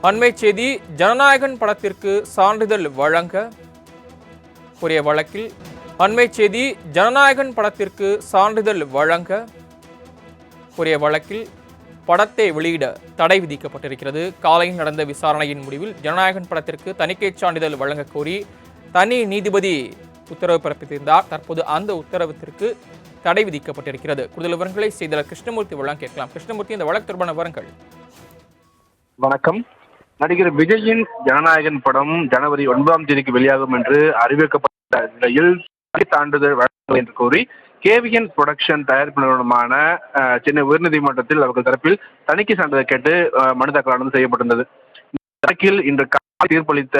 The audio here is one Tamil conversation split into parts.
அண்மை செய்தி ஜனநாயகன் படத்திற்கு சான்றிதழ் வழங்க கோரிய வழக்கில் அண்மை செய்தி ஜனநாயகன் படத்திற்கு சான்றிதழ் வழங்க கோரிய வழக்கில் படத்தை வெளியிட தடை விதிக்கப்பட்டிருக்கிறது. காலையில் நடந்த விசாரணையின் முடிவில் ஜனநாயகன் படத்திற்கு தணிக்கை சான்றிதழ் வழங்க கோரி தனி நீதிபதி உத்தரவு பிறப்பித்திருந்தார். தற்போது அந்த உத்தரவிற்கு தடை விதிக்கப்பட்டிருக்கிறது. கூடுதல் விவரங்களை செய்தியாளர் கிருஷ்ணமூர்த்தி வழங்க கேட்கலாம். கிருஷ்ணமூர்த்தி, இந்த வழக்கு தொடர்பான விவரங்கள். வணக்கம். நடிகர் விஜயின் ஜனநாயகன் படம் ஜனவரி 9ஆம் தேதிக்கு வெளியாகும் என்று அறிவிக்கப்பட்ட நிலையில் சான்றிதழ் வழங்க என்று கோரி கேவிஎன் புரொடக்ஷன் தயாரிப்பு நிறுவனமான சென்னை உயர்நீதிமன்றத்தில் அவர்கள் தரப்பில் தணிக்கை சான்றிதழ் கேட்டு மனு தாக்கலானது செய்யப்பட்டிருந்தது. வழக்கில் இன்று காலை தீர்ப்பளித்த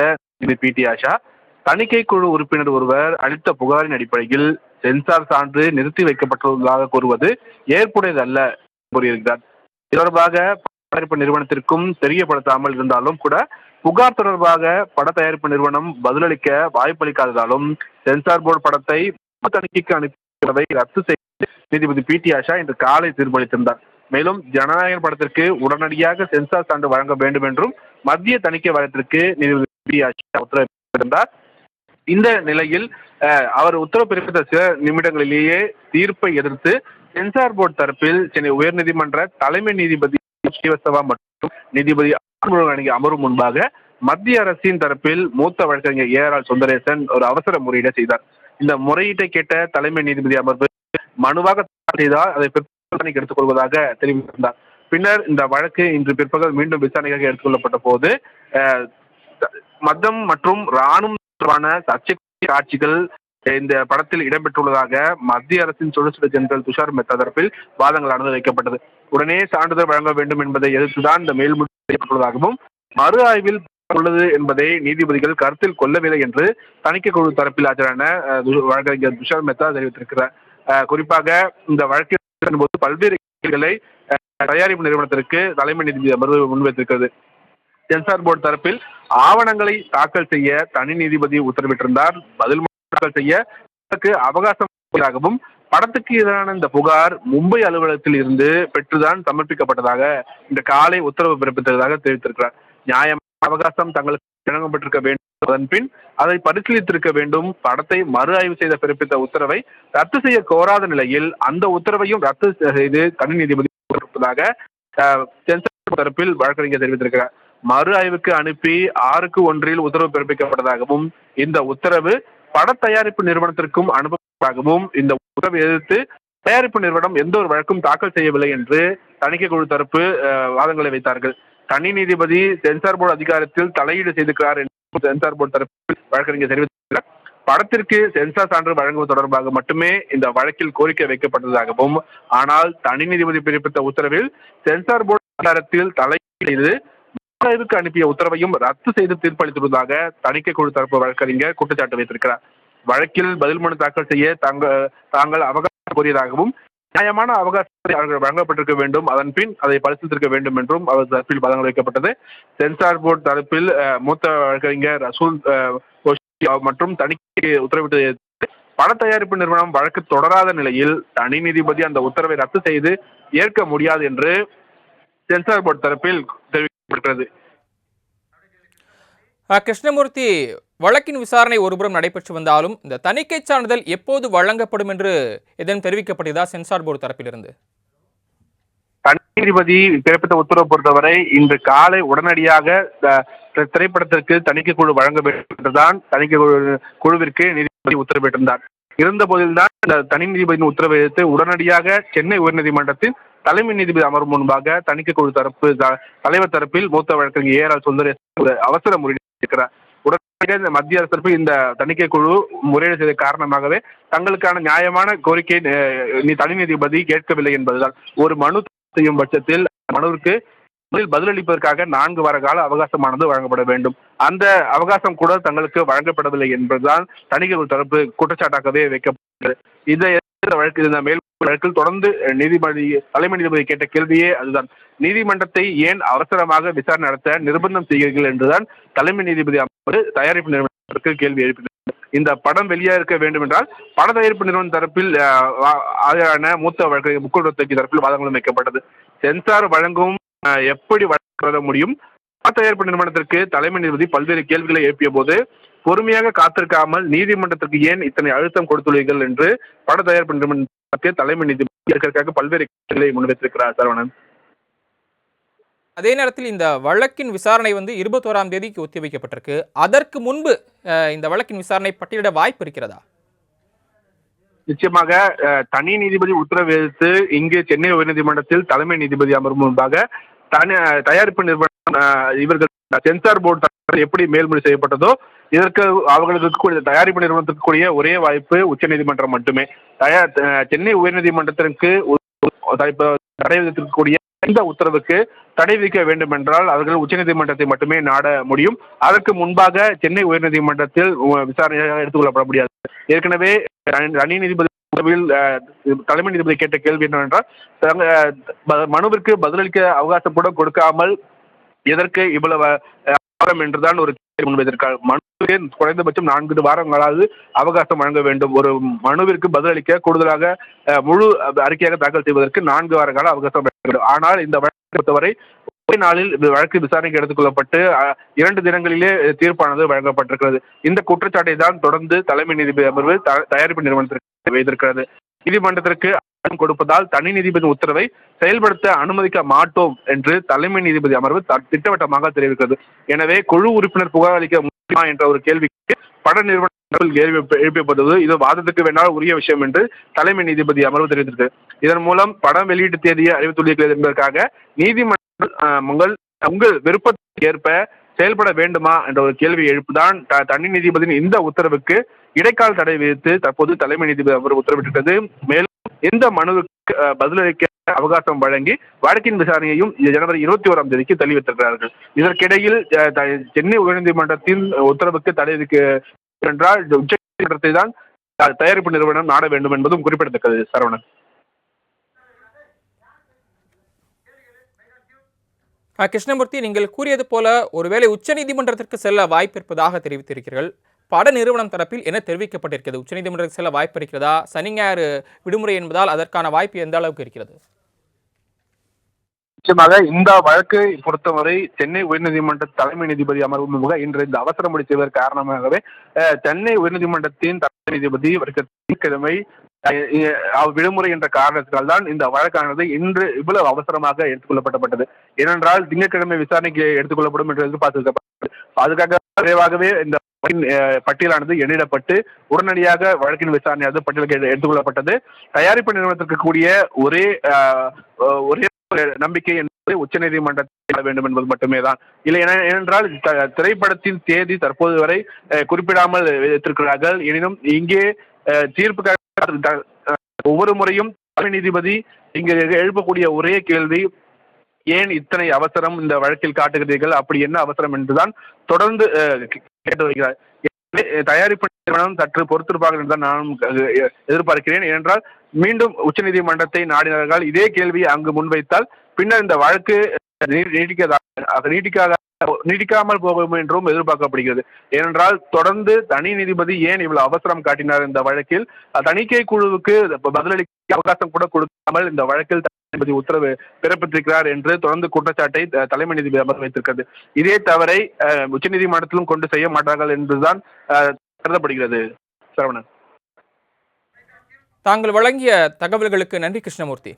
பி.டி. ஆஷா, தணிக்கை குழு உறுப்பினர் ஒருவர் அளித்த புகாரின் அடிப்படையில் சென்சார் சான்று நிறுத்தி வைக்கப்பட்டுள்ளதாக கூறுவது ஏற்புடையதல்ல கூறியிருக்கிறார். தொடர்பாக தயாரிப்பு நிறுவனத்திற்கும் தெரியப்படுத்தாமல் இருந்தாலும் கூட புகார் தொடர்பாக பட தயாரிப்பு நிறுவனம் பதிலளிக்க வாய்ப்பளிக்காததாலும் சென்சார் போர்டு படத்தை தணிக்கைக்கு அனுப்பியவை ரத்து செய்து நீதிபதி பி.டி. ஆஷா இன்று காலை தீர்ப்பளித்திருந்தார். மேலும் ஜனநாயகன் படத்திற்கு உடனடியாக சென்சார் சான்று வழங்க வேண்டும் என்றும் மத்திய தணிக்கை வாரியத்திற்கு நீதிபதி பி.டி. ஆஷா உத்தரவிட்டிருந்தார். இந்த நிலையில் அவர் உத்தரவு பிறப்பித்த சில நிமிடங்களிலேயே தீர்ப்பை எதிர்த்து சென்சார் போர்டு தரப்பில் சென்னை உயர்நீதிமன்ற தலைமை நீதிபதி ஸ்ரீவத்சவா மற்றும் நீதிபதி அமரும் முன்பாக மத்திய அரசின் தரப்பில் மூத்த வழக்கறிஞர் ஏ.ஆர். சுந்தரேசன் ஒரு அவசர முறையீடு செய்தார். இந்த முறையீட்டை கேட்ட தலைமை நீதிபதி அமர்வு மனுவாக செய்தால் அதை பிற்பகலுக்கு எடுத்துக் கொள்வதாக தெரிவித்திருந்தார். பின்னர் இந்த வழக்கு இன்று பிற்பகல் மீண்டும் விசாரணைக்காக எடுத்துக்கொள்ளப்பட்ட போது மதம் மற்றும் ராணுவ சர்ச்சைக்குரிய காட்சிகள் இந்த படத்தில் இடம்பெற்றுள்ளதாக மத்திய அரசின் சொலிசிட்டர் ஜெனரல் துஷார் மெத்தா தரப்பில் வாதங்களானது வைக்கப்பட்டது. உடனே சான்றிதழ் வழங்க வேண்டும் என்பதை எதிர்த்துதான் இந்த மேல்முறையீடு செய்யப்பட்டுள்ளதாகவும் மறு ஆய்வில் உள்ளது என்பதை நீதிபதிகள் கருத்தில் கொள்ளவில்லை என்று தணிக்கை குழு தரப்பில் ஆஜரான வழக்கறிஞர் துஷார் மெத்தா தெரிவித்திருக்கிறார். குறிப்பாக இந்த வழக்கின் போது பல்வேறு கேள்விகளை தயாரிப்பு நிறுவனத்திற்கு தலைமை நீதிபதி அமர்வு முன்வைத்திருக்கிறது. சென்சார் போர்டு தரப்பில் ஆவணங்களை தாக்கல் செய்ய தனி நீதிபதி உத்தரவிட்டிருந்தார். பதில் தாக்கல் செய்ய அவகாசம் படத்துக்கு எதிரான இந்த புகார் மும்பை அலுவலகத்தில் இருந்து பெற்றுதான் சமர்ப்பிக்கப்பட்டதாக இந்த காலை உத்தரவு பிறப்பித்ததாக தெரிவித்திருக்கிறார். நியாயமான அவகாசம் தங்களுக்கு வழங்கப்பட்டிருக்க வேண்டும், அதன் பின் அதை பரிசீலித்திருக்க வேண்டும். படத்தை மறு ஆய்வு செய்த பிறப்பித்த உத்தரவை ரத்து செய்ய கோராத நிலையில் அந்த உத்தரவையும் ரத்து செய்து தனி நீதிபதி சென்சார் தரப்பில் வழக்கறிஞர் தெரிவித்திருக்கிறார். மறு ஆய்வுக்கு அனுப்பி 6-1 உத்தரவு பிறப்பிக்கப்பட்டதாகவும் இந்த உத்தரவு பட தயாரிப்பு நிறுவனத்திற்கும் அனுப்பப்பட்டதாகவும் இந்த உத்தரவை எதிர்த்து தயாரிப்பு நிறுவனம் எந்த ஒரு வழக்கும் தாக்கல் செய்யவில்லை என்று தணிக்கை குழு தரப்பு வாதங்களை வைத்தார்கள். தனி நீதிபதி சென்சார் போர்டு அதிகாரத்தில் தலையீடு செய்திருக்கிறார் என்று சென்சார் போர்டு தரப்பில் வழக்கறிஞர் தெரிவித்திருக்கிறார். படத்திற்கு சென்சார் சான்று வழங்குவது தொடர்பாக மட்டுமே இந்த வழக்கில் கோரிக்கை வைக்கப்பட்டதாகவும், ஆனால் தனி நீதிபதி பிறப்பித்த உத்தரவில் சென்சார் போர்டு அதிகாரத்தில் தலையீடு செய்து ஆய்வுக்கு அனுப்பிய உத்தரவையும் ரத்து செய்து தீர்ப்பளித்துள்ளதாக தணிக்கை குழு தரப்பு வழக்கறிஞர் குற்றச்சாட்டு வைத்திருக்கிறார். வழக்கில் பதில் மனு தாக்கல் செய்ய தாங்கள் அவகாசம் கோரியதாகவும் நியாயமான அவகாசத்தை அவர்கள் வழங்கப்பட்டிருக்க வேண்டும், அதன் பின் அதை பரிசீலித்திருக்க வேண்டும் என்றும் அவர் தரப்பில் வாதங்கள் வைக்கப்பட்டது. சென்சார் போர்டு தரப்பில் மூத்த வழக்கறிஞர் ரசூல் மற்றும் தணிக்கை உத்தரவிட்டு பட தயாரிப்பு நிறுவனம் வழக்கு தொடராத நிலையில் தனி நீதிபதி அந்த உத்தரவை ரத்து செய்து ஏற்க முடியாது என்று சென்சார் போர்டு தரப்பில் தெரிவிக்கப்பட்டது. கிருஷ்ணமூர்த்தி, வழக்கின் விசாரணை ஒருபுறம் நடைபெற்று வந்தாலும் இந்த தணிக்கை சான்றிதழ் எப்போது வழங்கப்படும் என்று எதன் தெரிவிக்கப்பட்டதா சென்சார் போர்டு தரப்பிலிருந்து? தனி நீதிபதி பிறப்பித்த உத்தரவு பொறுத்தவரை இன்று காலை உடனடியாக திரைப்படத்திற்கு தணிக்கை குழு வழங்க வேண்டும் என்றுதான் தணிக்கை குழுவிற்கு நீதிபதி உத்தரவிட்டிருந்தார். இருந்த போதில்தான் இந்த தனி நீதிபதியின் உத்தரவை எதிர்த்து உடனடியாக சென்னை உயர்நீதிமன்றத்தில் தலைமை நீதிபதி அமரும் முன்பாக தணிக்கை குழு தரப்பு தலைவர் தரப்பில் மூத்த வழக்கறிஞர் ஏ.ஆர். சுந்தரேசன் அவசர முறையீடு இருக்கிறார். உடனடியாக இந்த மத்திய அரசு தரப்பு இந்த தணிக்கை குழு முறையீடு செய்த காரணமாகவே தங்களுக்கான நியாயமான கோரிக்கை தனி நீதிபதி கேட்கவில்லை என்பதுதான். ஒரு மனு செய்யும் பட்சத்தில் மனுவிற்கு பதிலளிப்பதற்காக 4 வார கால அவகாசமானது வழங்கப்பட வேண்டும். அந்த அவகாசம் கூட தங்களுக்கு வழங்கப்படவில்லை என்பதுதான் தணிக்கை குழு தரப்பு குற்றச்சாட்டாகவே வைக்கப்பட்டது. இதை இந்த மேல் வழக்கில் தொடர்ந்து தலைமை நீதிபதி கேட்ட கேள்வியே அதுதான். நீதிமன்றத்தை ஏன் அவசரமாக விசாரணை நடத்த நிர்பந்தம் செய்கிறீர்கள் என்றுதான் தலைமை நீதிபதி அமர்வு தயாரிப்பு நிறுவனத்திற்கு கேள்வி எழுப்பினார். இந்த படம் வெளியாக இருக்க வேண்டும் என்றால் பட தயாரிப்பு நிறுவன தரப்பில் ஆஜரான மூத்த வழக்கறிஞர் முக்குள் தரப்பில் வாதங்களும் வைக்கப்பட்டது. சென்சார் வழங்கும் எப்படி வழங்க முடியும், தயாரிப்பு நிறுவனத்திற்கு தலைமை நீதிபதி பல்வேறு கேள்விகளை எழுப்பிய போது பொறுமையாக காத்திருக்காமல் நீதிமன்றத்திற்கு ஏன் இத்தனை அழுத்தம் கொடுத்துள்ளீர்கள் என்று பட தயாரிப்பு நிறுவனத்திற்கு தலைமை நீதிபதி இதற்காக பல்வேறு கேள்விகளை முன்வைத்திருக்கிறார் சரவணன். அதே நேரத்தில் இந்த வழக்கின் விசாரணை 21ஆம் தேதிக்கு ஒத்திவைக்கப்பட்டிருக்கு. அதற்கு முன்பு இந்த வழக்கின் விசாரணை பட்டியலிட வாய்ப்பு இருக்கிறதா? நிச்சயமாக தனி நீதிபதி உத்தரவு எதிர்த்து இங்கு சென்னை உயர்நீதிமன்றத்தில் தலைமை நீதிபதி அமர்வு முன்பாக தயாரிப்பு நிறுவனம் இவர்கள் சென்சார் போர்டு எப்படி மேல்முறை செய்யப்பட்டதோ இதற்கு அவர்களுக்கு தயாரிப்பு நிறுவனத்திற்கு கூடிய ஒரே வாய்ப்பு உச்சநீதிமன்றம் மட்டுமே. சென்னை உயர்நீதிமன்றத்திற்கு தடை விதித்திருக்கக்கூடிய இந்த உத்தரவுக்கு தடை விதிக்க வேண்டும் என்றால் அவர்கள் உச்சநீதிமன்றத்தை மட்டுமே நாட முடியும். அதற்கு முன்பாக சென்னை உயர்நீதிமன்றத்தில் விசாரணையாக எடுத்துக்கொள்ளப்பட முடியாது. ஏற்கனவே தனி நீதிபதி தலைமை நீதிபதி கேட்ட கேள்வி என்னவென்றால், மனுவிற்கு பதிலளிக்க அவகாசம் கூட கொடுக்காமல் எதற்கு இவ்வளவு என்றுதான் ஒரு கேள்வி முன்வைத்திருக்கார். மனுவிற்கு குறைந்தபட்சம் 4 வாரங்களாவது அவகாசம் வழங்க வேண்டும். ஒரு மனுவிற்கு பதிலளிக்க கூடுதலாக முழு அறிக்கையாக தாக்கல் செய்வதற்கு 4 வார கால அவகாசம் வேண்டும். ஆனால் இந்த வழக்கை பொறுத்தவரை ஒரே நாளில் வழக்கு விசாரணைக்கு எடுத்துக் கொள்ளப்பட்டு 2 தினங்களிலே தீர்ப்பானது வழங்கப்பட்டிருக்கிறது. இந்த குற்றச்சாட்டை தான் தொடர்ந்து தலைமை நீதிபதி அமர்வு தயாரிப்பு நிறுவனத்திற்கு வைத்திருக்கிறது. நீதிமன்றத்திற்கு கொடுப்பதால் தனி நீதிபதி உத்தரவை செயல்படுத்த அனுமதிக்க மாட்டோம் என்று தலைமை நீதிபதி அமர்வு திட்டவட்டமாக தெரிவிக்கிறது. எனவே குழு உறுப்பினர் புகார் அளிக்க முடியுமா என்ற ஒரு கேள்விக்கு பட நிறுவனத்தில் எழுப்பப்பட்டது இது வாதத்துக்கு வேணால் உரிய விஷயம் என்று தலைமை நீதிபதி அமர்வு தெரிவித்திருக்கு. இதன் மூலம் படம் வெளியீட்டு தேதியை அறிவித்துள்ளீர்கள் என்பதற்காக நீதிமன்றம் உங்கள் விருப்பத்திற்கு ஏற்ப செயல்பட வேண்டுமா என்ற ஒரு கேள்வி எழுப்புதான் தனி நீதிபதியின் இந்த உத்தரவுக்கு இடைக்கால தடை விதித்து தற்போது தலைமை நீதிபதி அமர்வு உத்தரவிட்டிருக்கிறது. மேலும் இந்த மனுவுக்கு பதிலளிக்க அவகாசம் வழங்கி வழக்கின் விசாரணையையும் ஜனவரி 21ஆம் தேதிக்கு தள்ளி வைத்திருக்கிறார்கள். இதற்கிடையில் சென்னை உயர்நீதிமன்றத்தின் உத்தரவுக்கு தடை விதிக்க என்றால் உச்சநீதிமன்றத்தை தான் தயாரிப்பு நிறுவனம் நாட வேண்டும் என்பதும் குறிப்பிடத்தக்கது. சரவணன். கிருஷ்ணமூர்த்தி, நீங்கள் கூறியது போல ஒருவேளை உச்சநீதிமன்றத்திற்கு செல்ல வாய்ப்பு இருப்பதாக தெரிவித்திருக்கிறீர்கள். பட நிறுவனம் தரப்பில் என்ன தெரிவிக்கப்பட்டிருக்கிறது? உச்சநீதிமன்றத்தில் செல்ல வாய்ப்பு இருக்கிறதா? சனி ஞாயிறு விடுமுறை என்பதால் அதற்கான வாய்ப்பு எந்த அளவுக்கு இருக்கிறது? நிச்சயமாக இந்த வழக்கை பொறுத்தவரை சென்னை உயர்நீதிமன்ற தலைமை நீதிபதி அமர்வு முக இன்று இந்த அவசர மொழி செய்வதற்கு காரணமாகவே சென்னை உயர்நீதிமன்றத்தின் தலைமை நீதிபதி திங்கட்கிழமை விடுமுறை என்ற காரணத்தினால் தான் இந்த வழக்கானது இன்று இவ்வளவு அவசரமாக எடுத்துக்கொள்ளப்பட்டது. ஏனென்றால் திங்கட்கிழமை விசாரணைக்கு எடுத்துக்கொள்ளப்படும் என்று எதிர்பார்த்திருக்கப்பட்டது. அதுக்காக விரைவாகவே இந்த பட்டியலானது எண்ணிடப்பட்டு உடனடியாக வழக்கின் விசாரணையானது பட்டியலுக்கு எடுத்துக்கொள்ளப்பட்டது. தயாரிப்பு நிறுவனத்திற்கு கூடிய ஒரே நம்பிக்கை என்பது உச்சநீதிமன்றத்தில் வேண்டும் என்பது மட்டுமே தான். இல்லை ஏனென்றால் திரைப்படத்தின் தேதி தற்போது வரை குறிப்பிடாமல் வைத்திருக்கிறார்கள். எனினும் இங்கே தீர்ப்புக்காக ஒவ்வொரு முறையும் தலைமை நீதிபதி இங்கு எழுப்பக்கூடிய ஒரே கேள்வி, ஏன் இத்தனை அவசரம் இந்த வழக்கில் காட்டுகிறீர்கள், அப்படி என்ன அவசரம் என்றுதான் தொடர்ந்து கேட்டு வருகிறார். தயாரிப்பு நிறுவனம் சற்று பொறுத்திருப்பார்கள் என்றுதான் நான் எதிர்பார்க்கிறேன். ஏனென்றால் மீண்டும் உச்சநீதிமன்றத்தை நாடினார்கள் இதே கேள்வியை அங்கு முன்வைத்தால் பின்னர் இந்த வழக்கு நீடிக்காமல் போகும் என்றும் எதிர்பார்க்கப்படுகிறது. ஏனென்றால் தொடர்ந்து தனி நீதிபதி ஏன் இவ்வளவு அவசரம் காட்டினார் இந்த வழக்கில், தணிக்கை குழுவுக்கு பதிலளிக்க அவகாசம் கூட கொடுக்காமல் இந்த வழக்கில் நீதிபதி உத்தரவு பிறப்பித்திருக்கிறார் என்று தொடர்ந்து குற்றச்சாட்டை தலைமை நீதிபதி அமர்வு வைத்திருக்கிறது. இதே தவறை உச்சநீதிமன்றத்திலும் கொண்டு செய்ய மாட்டார்கள் என்றுதான் கருதப்படுகிறது. சரவணன். தாங்கள் வழங்கிய தகவல்களுக்கு நன்றி கிருஷ்ணமூர்த்தி.